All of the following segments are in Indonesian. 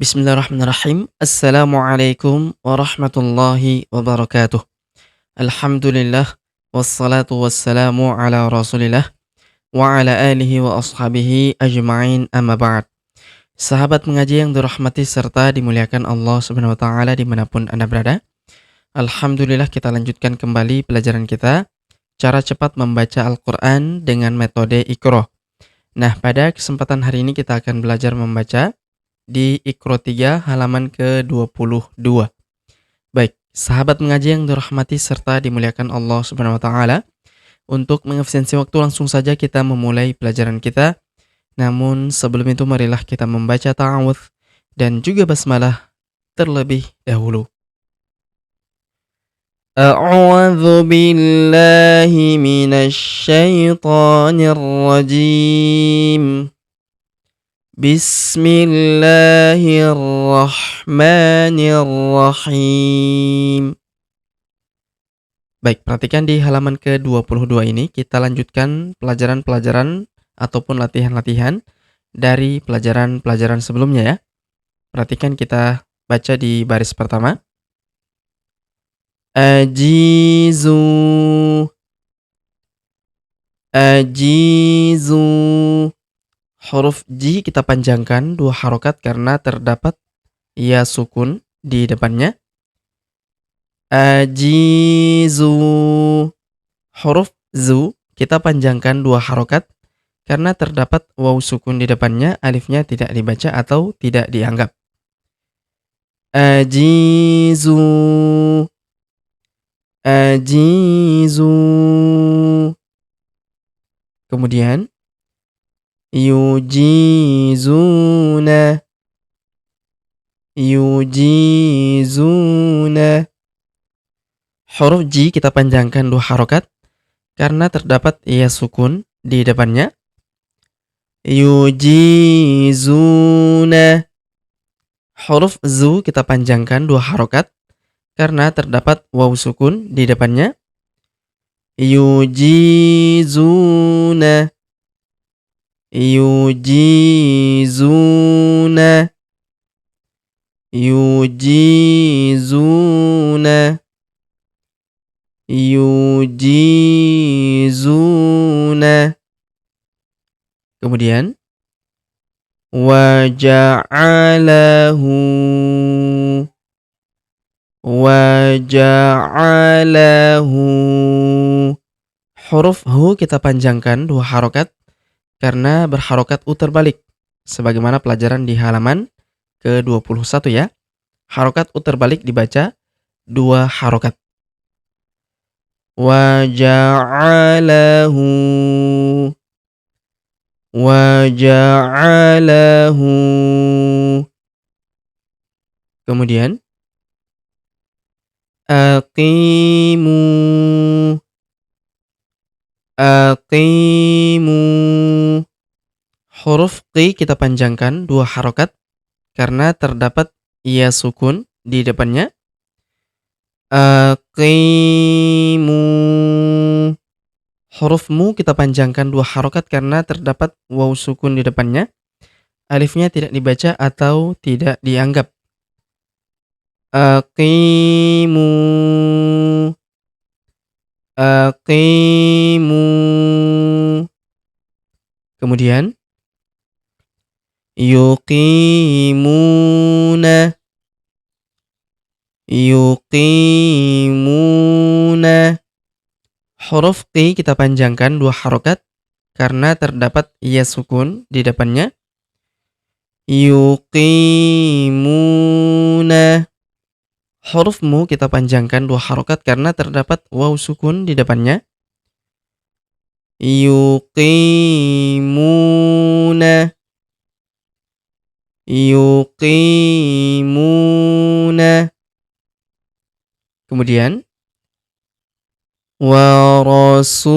Bismillahirrahmanirrahim. Assalamualaikum warahmatullahi wabarakatuh. Alhamdulillah wassalatu wassalamu ala Rasulillah wa ala alihi wa ashabihi ajma'in amma ba'd. Sahabat mengaji yang dirahmati serta dimuliakan Allah Subhanahu wa taala dimanapun Anda berada. Alhamdulillah kita lanjutkan kembali pelajaran kita cara cepat membaca Al-Qur'an dengan metode Iqra. Nah, pada kesempatan hari ini kita akan belajar membaca di Iqra 3 halaman ke-22. Baik, sahabat mengaji yang dirahmati serta dimuliakan Allah Subhanahu wa taala, untuk mengefisiensi waktu langsung saja kita memulai pelajaran kita. Namun sebelum itu marilah kita membaca ta'awudz dan juga basmalah terlebih dahulu. A'udzu billahi minasy syaithanir rajim. Bismillahirrahmanirrahim. Baik, perhatikan di halaman ke-22 ini kita lanjutkan pelajaran-pelajaran ataupun latihan-latihan dari pelajaran-pelajaran sebelumnya ya. Perhatikan kita baca di baris pertama. Ajizu. Ajizu. Huruf J kita panjangkan 2 harokat karena terdapat ya sukun di depannya. Ajizu. Huruf zu kita panjangkan 2 harokat karena terdapat waw sukun di depannya, alifnya tidak dibaca atau tidak dianggap. Ajizu. Ajizu. Kemudian yujizuna. Yujizuna. Huruf J kita panjangkan 2 harokat karena terdapat ya sukun di depannya. Yujizuna. Huruf zu kita panjangkan 2 harokat karena terdapat waw sukun di depannya. Yujizuna. Yujizuna. Yujizuna. Yujizuna. Kemudian waja'alahu. Waja'alahu. Huruf hu kita panjangkan 2 harokat karena berharokat u terbalik. Sebagaimana pelajaran di halaman ke-21 ya. Harokat u terbalik dibaca 2 harokat. Waja'alahu. Waja'alahu. Kemudian aqimu. Aqimu. Huruf qi kita panjangkan 2 harokat karena terdapat ya sukun di depannya. Aqimu. Huruf mu kita panjangkan 2 harokat karena terdapat waw sukun di depannya. Alifnya tidak dibaca atau tidak dianggap. Aqimu. Aqimu. Kemudian yuqimuna. Yuqimuna. Huruf qi kita panjangkan 2 harokat karena terdapat ya sukun di depannya. Yuqimuna. Huruf mu kita panjangkan 2 harokat karena terdapat waw sukun di depannya. Yuqimuna. Yuqimuna. Kemudian wa rasulahu.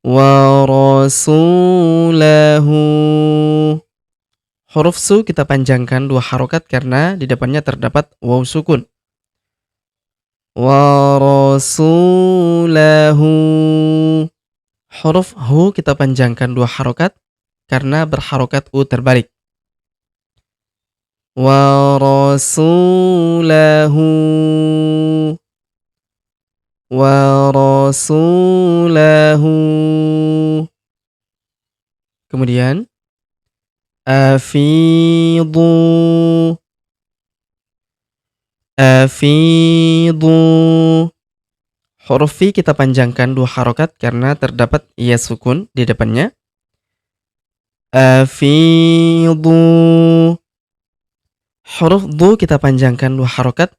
Wa rasulahu. Huruf su kita panjangkan 2 harokat karena di depannya terdapat waw sukun. Wa rasulahu. Huruf hu kita panjangkan 2 harokat karena berharokat U terbalik. Wa rasulahu. Wa rasulahu. Kemudian afidu. Afidu. Huruf fi kita panjangkan 2 harokat karena terdapat ya sukun di depannya. Afidu. Huruf du kita panjangkan 2 harokat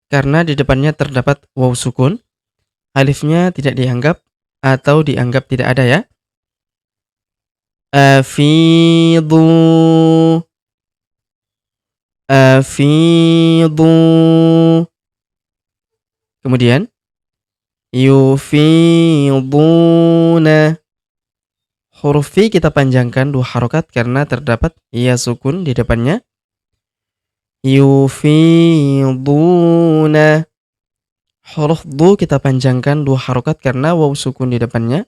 karena di depannya terdapat waw sukun. Alifnya tidak dianggap atau dianggap tidak ada ya. Afidu. Afidu. Kemudian yufiduna. Huruf fi kita panjangkan 2 harokat karena terdapat ya sukun di depannya. Yufiduna. Huruf du kita panjangkan 2 harokat karena waw sukun di depannya.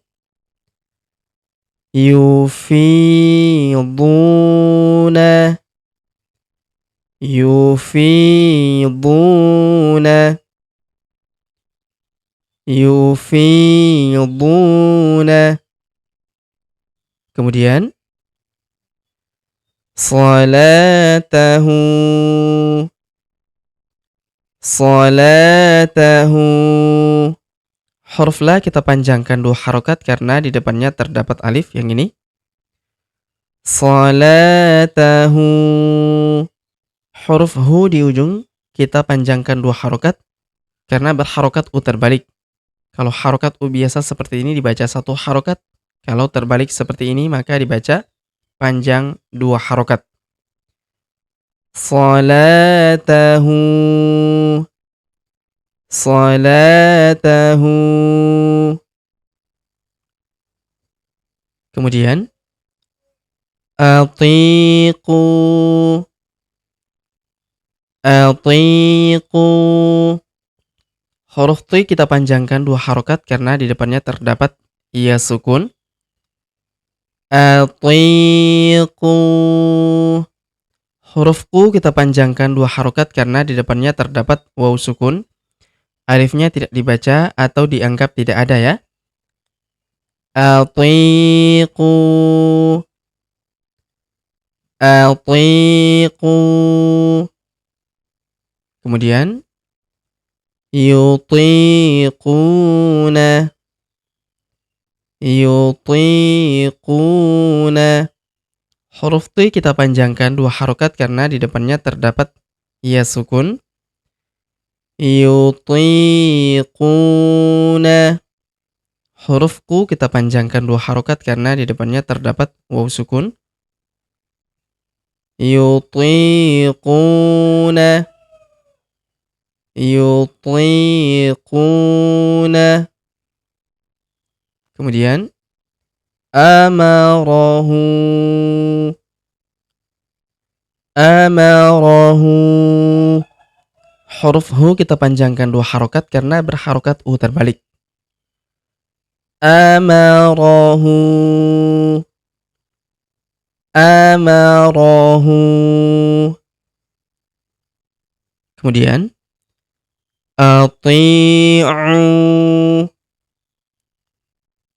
Yufiduna. Yufiduna. Yufiduna. Kemudian salatahu. Salatahu. Huruf la kita panjangkan 2 harokat karena di depannya terdapat alif yang ini. Salatahu. Huruf hu di ujung kita panjangkan 2 harokat karena berharokat U terbalik. Kalau harokat U biasa seperti ini dibaca 1 harokat. Kalau terbalik seperti ini maka dibaca panjang 2 harokat. Salatahu. Salatahu. Kemudian atiqu. Atiqu. Huruf ti kita panjangkan 2 harokat karena di depannya terdapat ya sukun. Atiqu. Huruf ku kita panjangkan 2 harokat karena di depannya terdapat waw sukun. Alifnya tidak dibaca atau dianggap tidak ada ya. Atiqu. Atiqu. Kemudian yutiquna. Yutiquna. Huruf ti kita panjangkan 2 harokat karena di depannya terdapat ya sukun. Yutiquna. Huruf ku kita panjangkan 2 harokat karena di depannya terdapat waw sukun. Yutiquna. Yutiquna. Kemudian amarahu. Amarahu. Huruf hu kita panjangkan 2 harokat karena berharokat U terbalik. Amarahu. Amarahu. Kemudian ati'u.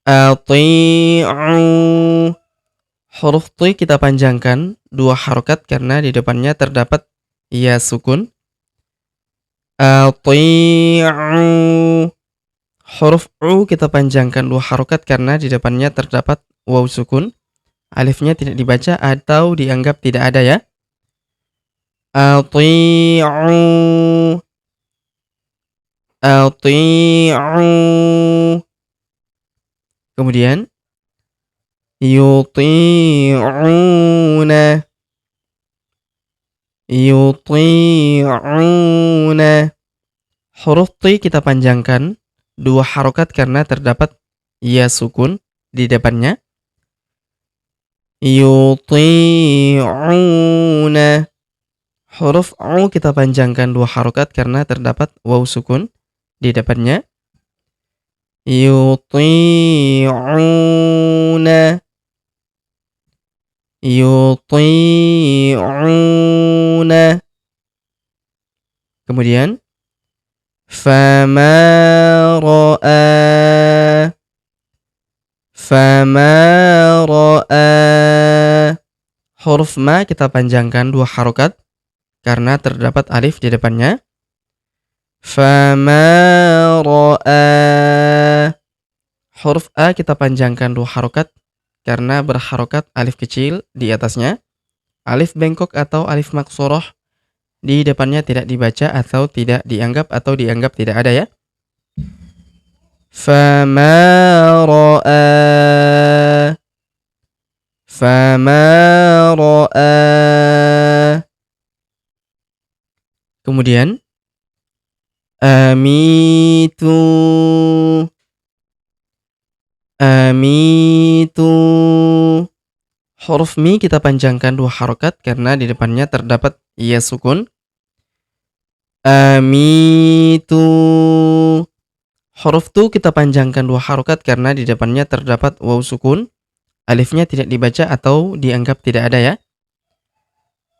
Ati'u. Huruf ti kita panjangkan 2 harokat karena di depannya terdapat ya sukun. Ati'u. Huruf u kita panjangkan 2 harokat karena di depannya terdapat waw sukun. Alifnya tidak dibaca atau dianggap tidak ada ya. Ati'u. Ati'u. Kemudian yuti'una. Yuti'una. Huruf ti kita panjangkan 2 harokat karena terdapat ya sukun di depannya. Yuti'una. Huruf u kita panjangkan 2 harokat karena terdapat waw sukun di depannya. Yuti'una. yuti'una. Kemudian fama ra'a, fama ra'a. Huruf ma kita panjangkan 2 harokat karena terdapat alif di depannya. Fama ra'a. Huruf a kita panjangkan 2 harokat karena berharokat alif kecil di atasnya. Alif bengkok atau alif maksurah di depannya tidak dibaca atau tidak dianggap tidak ada ya. Fama ra'a, fama ra'a. Kemudian amitu, amitu. Huruf mi kita panjangkan 2 harokat karena di depannya terdapat ya sukun. Amitu. Huruf tu kita panjangkan 2 harokat karena di depannya terdapat waw sukun. Alifnya tidak dibaca atau dianggap tidak ada ya.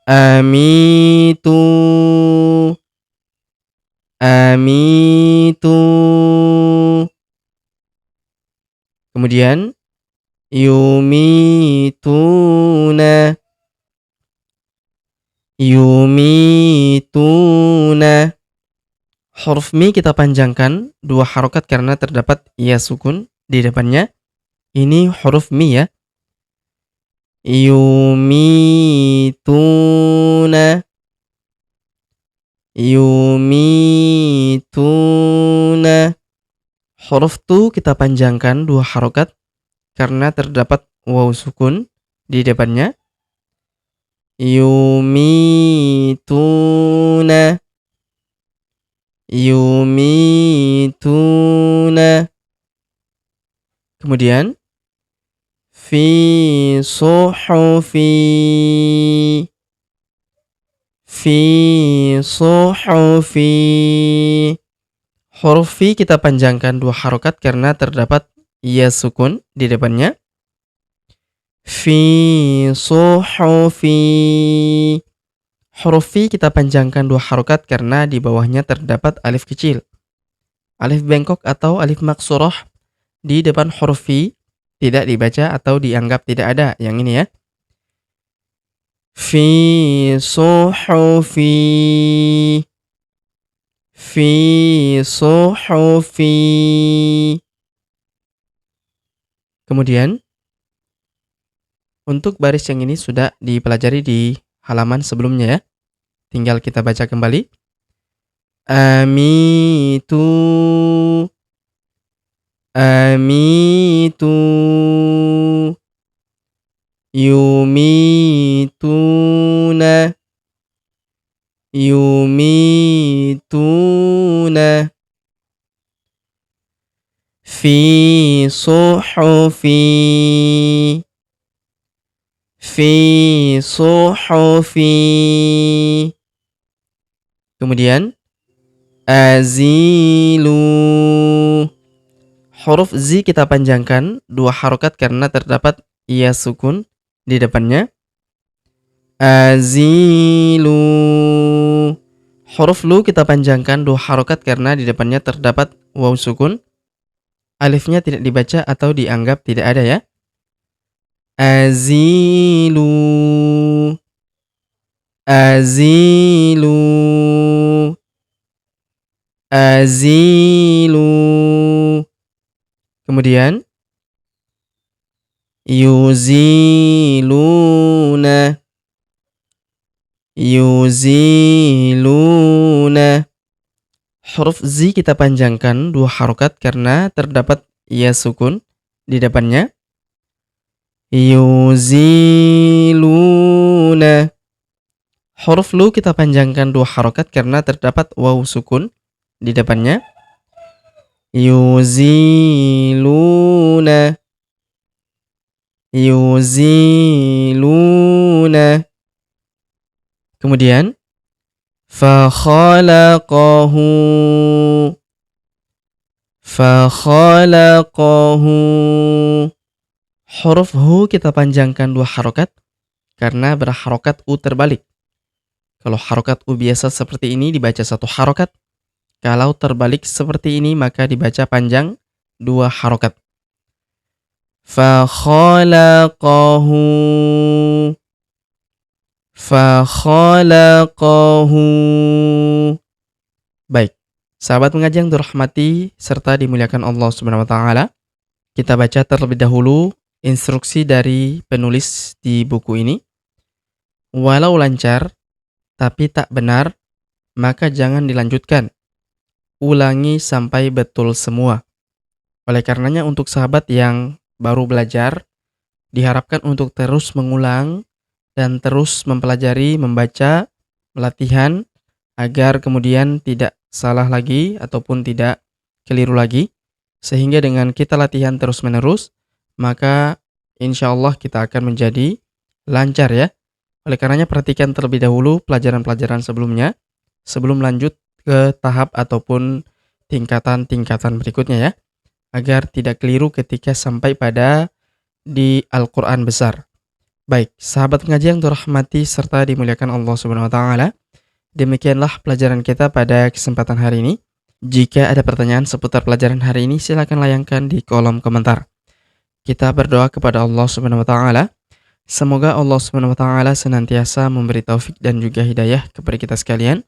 Amitu, amitu. Kemudian yumituna, yumituna. Huruf mi kita panjangkan 2 harokat karena terdapat ya sukun di depannya. Ini huruf mi ya. Yumituna, yumituna. Huruf tu kita panjangkan 2 harokat karena terdapat waw sukun di depannya. Yumituna, yumituna. Kemudian fi suhufi, fi suhufi. Huruf fi kita panjangkan 2 harokat karena terdapat ya sukun di depannya. Fi suhufi. Huruf fi kita panjangkan 2 harokat karena di bawahnya terdapat alif kecil. Alif bengkok atau alif maksurah di depan huruf fi tidak dibaca atau dianggap tidak ada. Yang ini ya. Fi suhufi, fi suhufi. Kemudian untuk baris yang ini sudah dipelajari di halaman sebelumnya ya. Tinggal kita baca kembali. Amitu, amitu, yumituna, yumituna. Fi suhufi, fi suhufi. Kemudian azilu. Huruf Z kita panjangkan 2 harokat karena terdapat ya sukun di depannya. Azilu. Huruf lu kita panjangkan 2 harokat karena di depannya terdapat waw sukun. Alifnya tidak dibaca atau dianggap tidak ada ya. Azilu, azilu, azilu. Kemudian yuziluna, yuziluna. Huruf Z kita panjangkan 2 harokat karena terdapat ya sukun di depannya. Yuziluna. Huruf lu kita panjangkan 2 harokat karena terdapat waw sukun di depannya. Yuziluna, yuziluna. Kemudian fakhalaqahu, fakhalaqahu. Huruf hu kita panjangkan 2 harokat karena berharokat U terbalik. Kalau harokat U biasa seperti ini dibaca satu harokat. Kalau terbalik seperti ini maka dibaca panjang dua harokat. Fakhalaqahu. Fakhalaqahu. Baik, sahabat mengaji yang dirahmati serta dimuliakan Allah Subhanahu wa taala, kita baca terlebih dahulu instruksi dari penulis di buku ini. Walau lancar tapi tak benar, maka jangan dilanjutkan. Ulangi sampai betul semua. Oleh karenanya untuk sahabat yang baru belajar, diharapkan untuk terus mengulang dan terus mempelajari, membaca, latihan, agar kemudian tidak salah lagi ataupun tidak keliru lagi. Sehingga dengan kita latihan terus-menerus, maka insya Allah kita akan menjadi lancar ya. Oleh karenanya perhatikan terlebih dahulu pelajaran-pelajaran sebelumnya, sebelum lanjut ke tahap ataupun tingkatan-tingkatan berikutnya ya. Agar tidak keliru ketika sampai pada di Al-Quran besar. Baik, sahabat pengaji yang dirahmati serta dimuliakan Allah Subhanahu wa taala. Demikianlah pelajaran kita pada kesempatan hari ini. Jika ada pertanyaan seputar pelajaran hari ini, silakan layangkan di kolom komentar. Kita berdoa kepada Allah Subhanahu wa taala. Semoga Allah Subhanahu wa taala senantiasa memberi taufik dan juga hidayah kepada kita sekalian,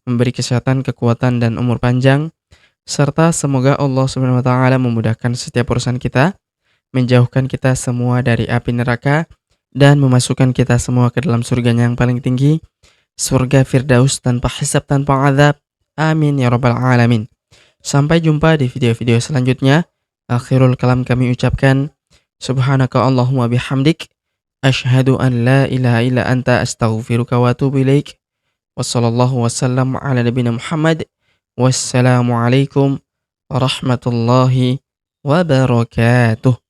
memberi kesehatan, kekuatan dan umur panjang, serta semoga Allah Subhanahu wa taala memudahkan setiap urusan kita, menjauhkan kita semua dari api neraka dan memasukkan kita semua ke dalam surganya yang paling tinggi, surga Firdaus tanpa hisab, tanpa azab. Amin ya rabbal alamin. Sampai jumpa di video-video selanjutnya. Akhirul kalam kami ucapkan subhanaka Allahumma bihamdik asyhadu an la ilaha illa anta astaghfiruka wa atubu ilaik. Wassallallahu wasallam ala nabiyina Muhammad. Wassalamualaikum warahmatullahi wabarakatuh.